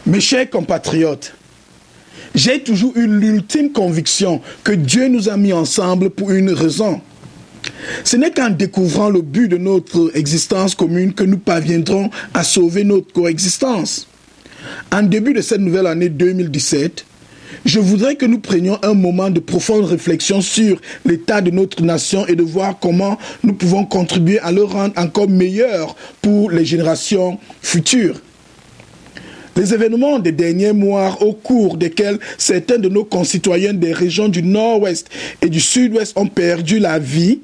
Mes chers compatriotes, j'ai toujours eu l'ultime conviction que Dieu nous a mis ensemble pour une raison. Ce n'est qu'en découvrant le but de notre existence commune que nous parviendrons à sauver notre coexistence. En début de cette nouvelle année 2017, je voudrais que nous prenions un moment de profonde réflexion sur l'état de notre nation et de voir comment nous pouvons contribuer à le rendre encore meilleur pour les générations futures. Les événements des derniers mois au cours desquels certains de nos concitoyens des régions du Nord-Ouest et du Sud-Ouest ont perdu la vie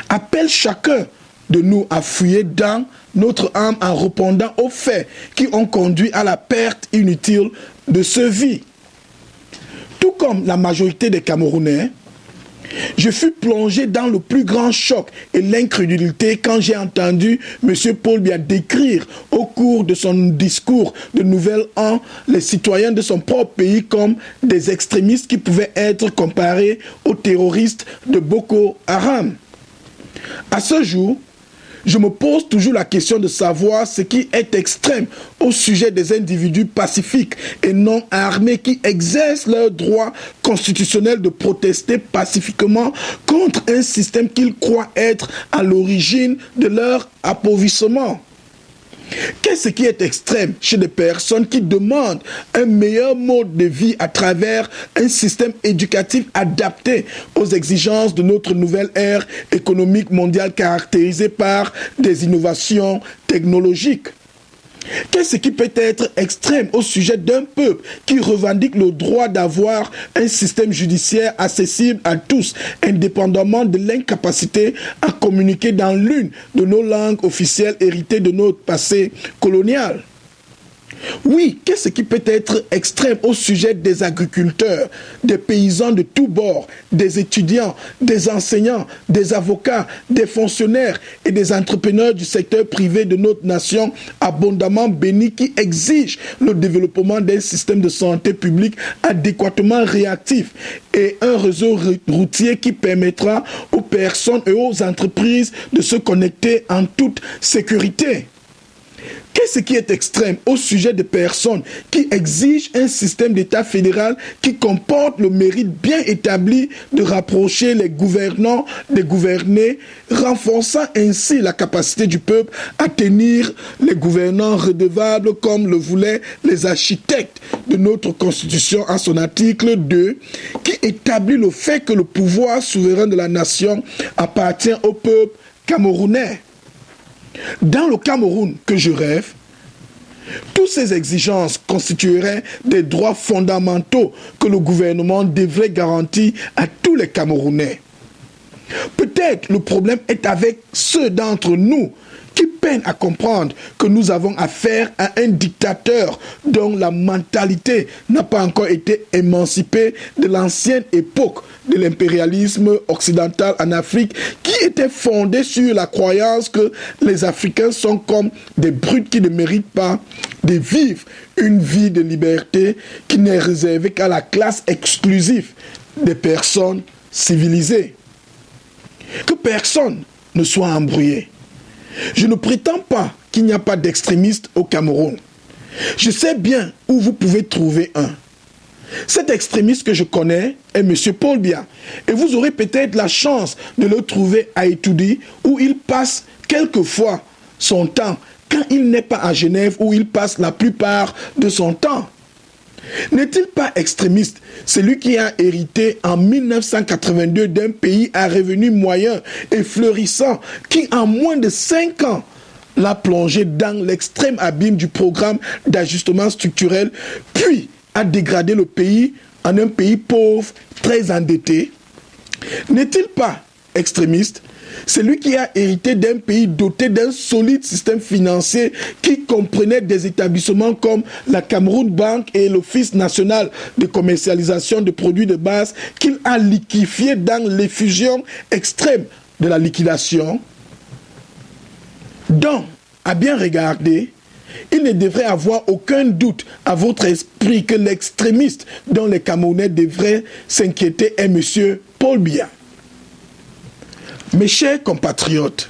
appellent chacun de nous à fouiller dans notre âme en répondant aux faits qui ont conduit à la perte inutile de ce vie. Tout comme la majorité des Camerounais, je fus plongé dans le plus grand choc et l'incrédulité quand j'ai entendu M. Paul Biya décrire au cours de son discours de Nouvel An les citoyens de son propre pays comme des extrémistes qui pouvaient être comparés aux terroristes de Boko Haram. À ce jour, je me pose toujours la question de savoir ce qui est extrême au sujet des individus pacifiques et non armés qui exercent leur droit constitutionnel de protester pacifiquement contre un système qu'ils croient être à l'origine de leur appauvrissement. Qu'est-ce qui est extrême chez des personnes qui demandent un meilleur mode de vie à travers un système éducatif adapté aux exigences de notre nouvelle ère économique mondiale caractérisée par des innovations technologiques? Qu'est-ce qui peut être extrême au sujet d'un peuple qui revendique le droit d'avoir un système judiciaire accessible à tous, indépendamment de l'incapacité à communiquer dans l'une de nos langues officielles héritées de notre passé colonial? Oui, qu'est-ce qui peut être extrême au sujet des agriculteurs, des paysans de tous bords, des étudiants, des enseignants, des avocats, des fonctionnaires et des entrepreneurs du secteur privé de notre nation abondamment béni qui exigent le développement d'un système de santé publique adéquatement réactif et un réseau routier qui permettra aux personnes et aux entreprises de se connecter en toute sécurité? Qu'est-ce qui est extrême au sujet de personnes qui exigent un système d'État fédéral qui comporte le mérite bien établi de rapprocher les gouvernants des gouvernés, renforçant ainsi la capacité du peuple à tenir les gouvernants redevables comme le voulaient les architectes de notre Constitution en son article 2, qui établit le fait que le pouvoir souverain de la nation appartient au peuple camerounais. Dans le Cameroun que je rêve, toutes ces exigences constitueraient des droits fondamentaux que le gouvernement devrait garantir à tous les Camerounais. Peut-être le problème est avec ceux d'entre nous qui peinent à comprendre que nous avons affaire à un dictateur dont la mentalité n'a pas encore été émancipée de l'ancienne époque de l'impérialisme occidental en Afrique, qui était fondée sur la croyance que les Africains sont comme des brutes qui ne méritent pas de vivre une vie de liberté qui n'est réservée qu'à la classe exclusive des personnes civilisées. Que personne ne soit embrouillé. Je ne prétends pas qu'il n'y a pas d'extrémistes au Cameroun. Je sais bien où vous pouvez trouver un. Cet extrémiste que je connais est M. Paul Biya. Et vous aurez peut-être la chance de le trouver à Etoudi, où il passe quelquefois son temps, quand il n'est pas à Genève, où il passe la plupart de son temps. N'est-il pas extrémiste, celui qui a hérité en 1982 d'un pays à revenu moyen et fleurissant, qui en moins de 5 ans l'a plongé dans l'extrême abîme du programme d'ajustement structurel, puis a dégradé le pays en un pays pauvre, très endetté? N'est-il pas extrémiste celui qui a hérité d'un pays doté d'un solide système financier qui comprenait des établissements comme la Cameroun Bank et l'Office national de commercialisation de produits de base qu'il a liquéfié dans l'effusion extrême de la liquidation? Donc, à bien regarder, il ne devrait avoir aucun doute à votre esprit que l'extrémiste dont les Camerounais devraient s'inquiéter est M. Paul Biya. Mes chers compatriotes,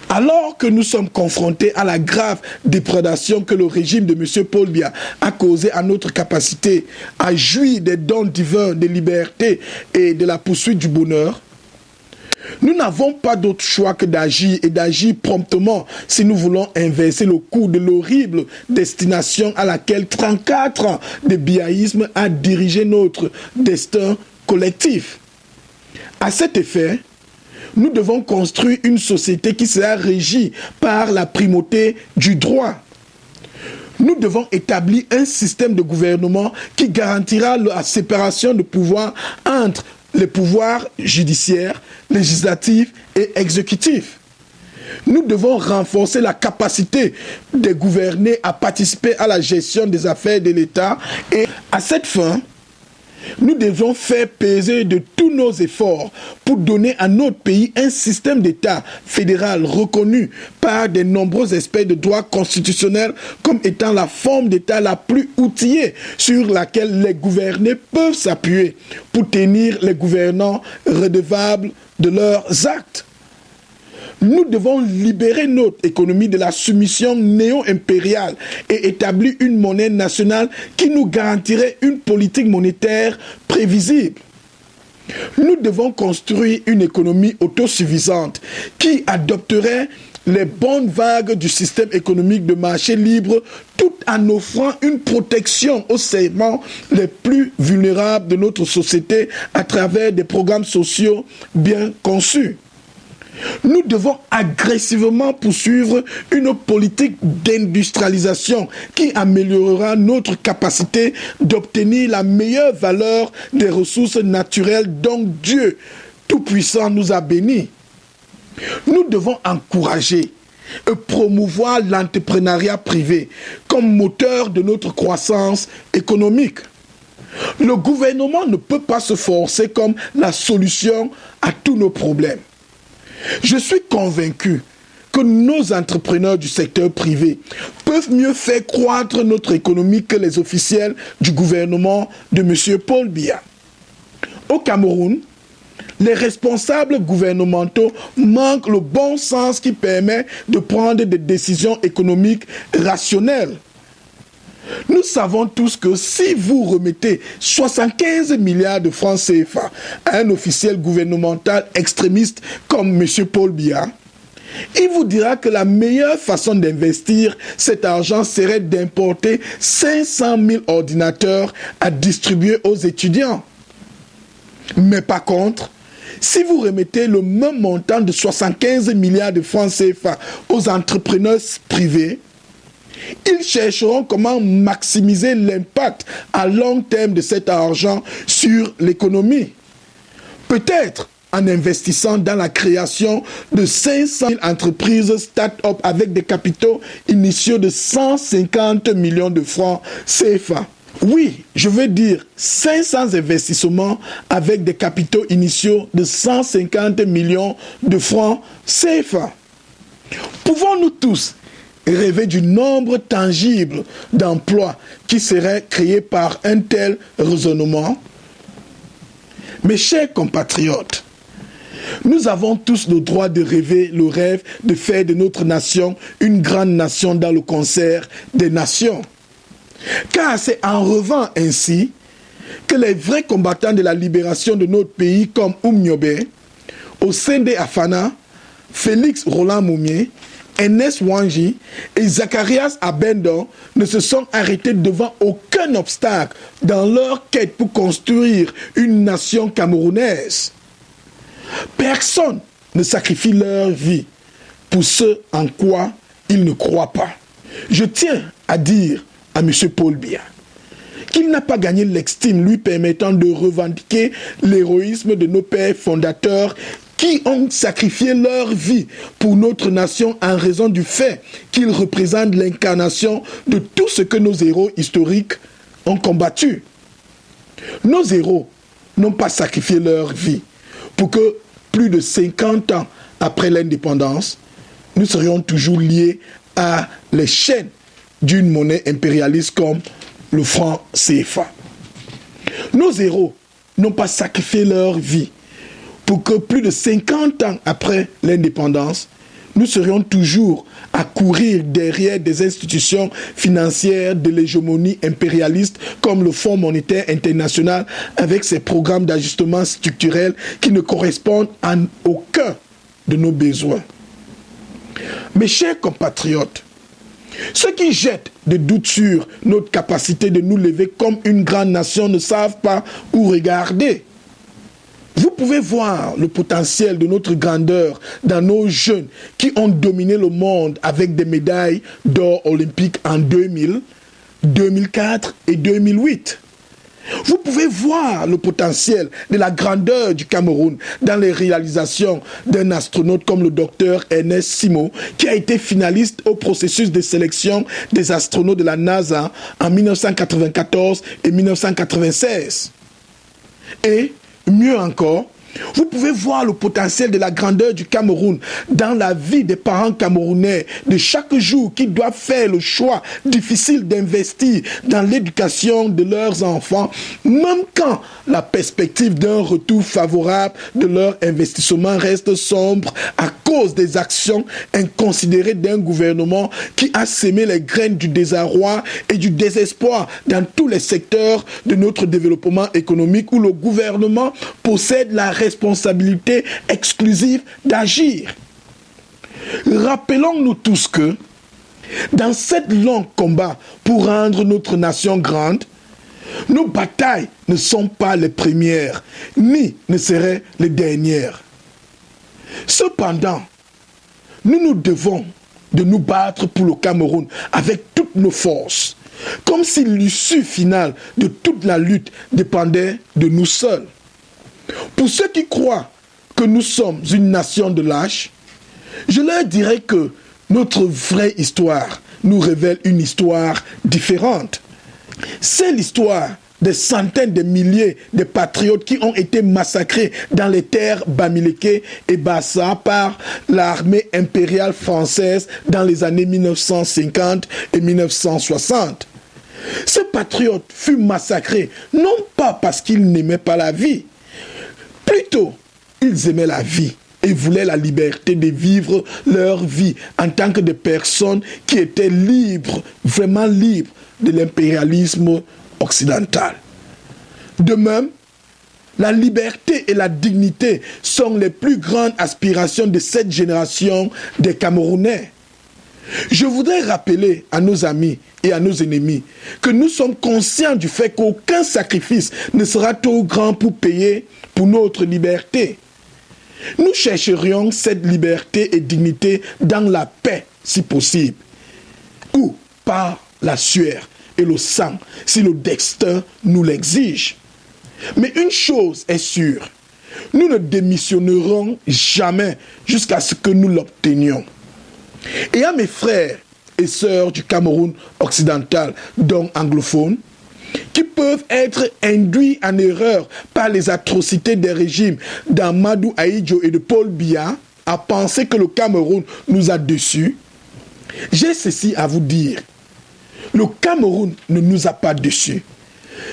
Alors que nous sommes confrontés à la grave déprédation que le régime de M. Paul Biya a causée à notre capacité à jouir des dons divins de liberté et de la poursuite du bonheur, nous n'avons pas d'autre choix que d'agir et d'agir promptement si nous voulons inverser le cours de l'horrible destination à laquelle 34 ans de biaïsme a dirigé notre destin collectif. À cet effet, nous devons construire une société qui sera régie par la primauté du droit. Nous devons établir un système de gouvernement qui garantira la séparation de pouvoir entre les pouvoirs judiciaires, législatifs et exécutifs. Nous devons renforcer la capacité des gouvernés à participer à la gestion des affaires de l'État et à cette fin, nous devons faire peser de tous nos efforts pour donner à notre pays un système d'État fédéral reconnu par de nombreux experts de droit constitutionnel comme étant la forme d'État la plus outillée sur laquelle les gouvernés peuvent s'appuyer pour tenir les gouvernants redevables de leurs actes. Nous devons libérer notre économie de la soumission néo-impériale et établir une monnaie nationale qui nous garantirait une politique monétaire prévisible. Nous devons construire une économie autosuffisante qui adopterait les bonnes vagues du système économique de marché libre tout en offrant une protection aux segments les plus vulnérables de notre société à travers des programmes sociaux bien conçus. Nous devons agressivement poursuivre une politique d'industrialisation qui améliorera notre capacité d'obtenir la meilleure valeur des ressources naturelles dont Dieu Tout-Puissant nous a bénis. Nous devons encourager et promouvoir l'entrepreneuriat privé comme moteur de notre croissance économique. Le gouvernement ne peut pas se forcer comme la solution à tous nos problèmes. Je suis convaincu que nos entrepreneurs du secteur privé peuvent mieux faire croître notre économie que les officiels du gouvernement de M. Paul Biya. Au Cameroun, les responsables gouvernementaux manquent le bon sens qui permet de prendre des décisions économiques rationnelles. Nous savons tous que si vous remettez 75 milliards de francs CFA à un officiel gouvernemental extrémiste comme M. Paul Biya, il vous dira que la meilleure façon d'investir cet argent serait d'importer 500 000 ordinateurs à distribuer aux étudiants. Mais par contre, si vous remettez le même montant de 75 milliards de francs CFA aux entrepreneurs privés, ils chercheront comment maximiser l'impact à long terme de cet argent sur l'économie. Peut-être en investissant dans la création de 500 000 entreprises start-up avec des capitaux initiaux de 150 millions de francs CFA. Oui, je veux dire 500 investissements avec des capitaux initiaux de 150 millions de francs CFA. Pouvons-nous tous rêver du nombre tangible d'emplois qui seraient créés par un tel raisonnement? Mes chers compatriotes, nous avons tous le droit de rêver le rêve de faire de notre nation une grande nation dans le concert des nations. Car c'est en rêvant ainsi que les vrais combattants de la libération de notre pays comme Oumniobé, Osende Afana, Félix Roland Moumié, Ernest Wangi et Zacharias Abendon ne se sont arrêtés devant aucun obstacle dans leur quête pour construire une nation camerounaise. Personne ne sacrifie leur vie pour ce en quoi ils ne croient pas. Je tiens à dire à M. Paul Biya qu'il n'a pas gagné l'estime lui permettant de revendiquer l'héroïsme de nos pères fondateurs qui ont sacrifié leur vie pour notre nation en raison du fait qu'ils représentent l'incarnation de tout ce que nos héros historiques ont combattu. Nos héros n'ont pas sacrifié leur vie pour que plus de 50 ans après l'indépendance, nous serions toujours liés à les chaînes d'une monnaie impérialiste comme le franc CFA. Nos héros n'ont pas sacrifié leur vie pour que plus de 50 ans après l'indépendance, nous serions toujours à courir derrière des institutions financières de l'hégémonie impérialiste comme le Fonds monétaire international avec ses programmes d'ajustement structurel qui ne correspondent à aucun de nos besoins. Mes chers compatriotes, ceux qui jettent des doutes sur notre capacité de nous lever comme une grande nation ne savent pas où regarder. Vous pouvez voir le potentiel de notre grandeur dans nos jeunes qui ont dominé le monde avec des médailles d'or olympiques en 2000, 2004 et 2008. Vous pouvez voir le potentiel de la grandeur du Cameroun dans les réalisations d'un astronaute comme le docteur Ernest Simo, qui a été finaliste au processus de sélection des astronautes de la NASA en 1994 et 1996. Et, mieux encore, vous pouvez voir le potentiel de la grandeur du Cameroun dans la vie des parents camerounais de chaque jour qui doivent faire le choix difficile d'investir dans l'éducation de leurs enfants, même quand la perspective d'un retour favorable de leur investissement reste sombre à cause des actions inconsidérées d'un gouvernement qui a semé les graines du désarroi et du désespoir dans tous les secteurs de notre développement économique où le gouvernement possède la responsabilité exclusive d'agir. Rappelons-nous tous que dans cette long combat pour rendre notre nation grande, nos batailles ne sont pas les premières, ni ne seraient les dernières. Cependant, nous nous devons de nous battre pour le Cameroun avec toutes nos forces, comme si l'issue finale de toute la lutte dépendait de nous seuls. Pour ceux qui croient que nous sommes une nation de lâches, je leur dirais que notre vraie histoire nous révèle une histoire différente. C'est l'histoire des centaines de milliers de patriotes qui ont été massacrés dans les terres Bamileke et Bassa par l'armée impériale française dans les années 1950 et 1960. Ces patriotes furent massacrés non pas parce qu'ils n'aimaient pas la vie, plutôt, ils aimaient la vie et voulaient la liberté de vivre leur vie en tant que des personnes qui étaient libres, vraiment libres de l'impérialisme occidental. De même, la liberté et la dignité sont les plus grandes aspirations de cette génération des Camerounais. Je voudrais rappeler à nos amis et à nos ennemis que nous sommes conscients du fait qu'aucun sacrifice ne sera trop grand pour payer pour notre liberté. Nous chercherions cette liberté et dignité dans la paix, si possible, ou par la sueur et le sang, si le destin nous l'exige. Mais une chose est sûre, nous ne démissionnerons jamais jusqu'à ce que nous l'obtenions. Et à mes frères et sœurs du Cameroun occidental, donc anglophones, qui peuvent être induits en erreur par les atrocités des régimes d'Amadou Ahidjo et de Paul Biya, à penser que le Cameroun nous a déçus, j'ai ceci à vous dire. Le Cameroun ne nous a pas déçus.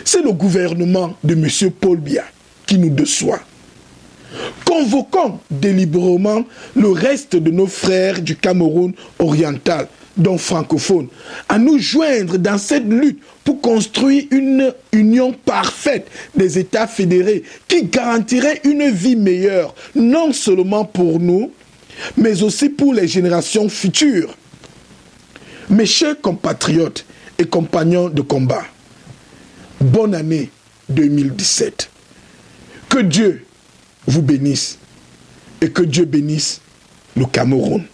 C'est le gouvernement de M. Paul Biya qui nous déçoit. Convoquons délibérément le reste de nos frères du Cameroun oriental, donc francophones, à nous joindre dans cette lutte pour construire une union parfaite des États fédérés qui garantirait une vie meilleure, non seulement pour nous, mais aussi pour les générations futures. Mes chers compatriotes et compagnons de combat, bonne année 2017. Que Dieu vous bénisse et que Dieu bénisse le Cameroun.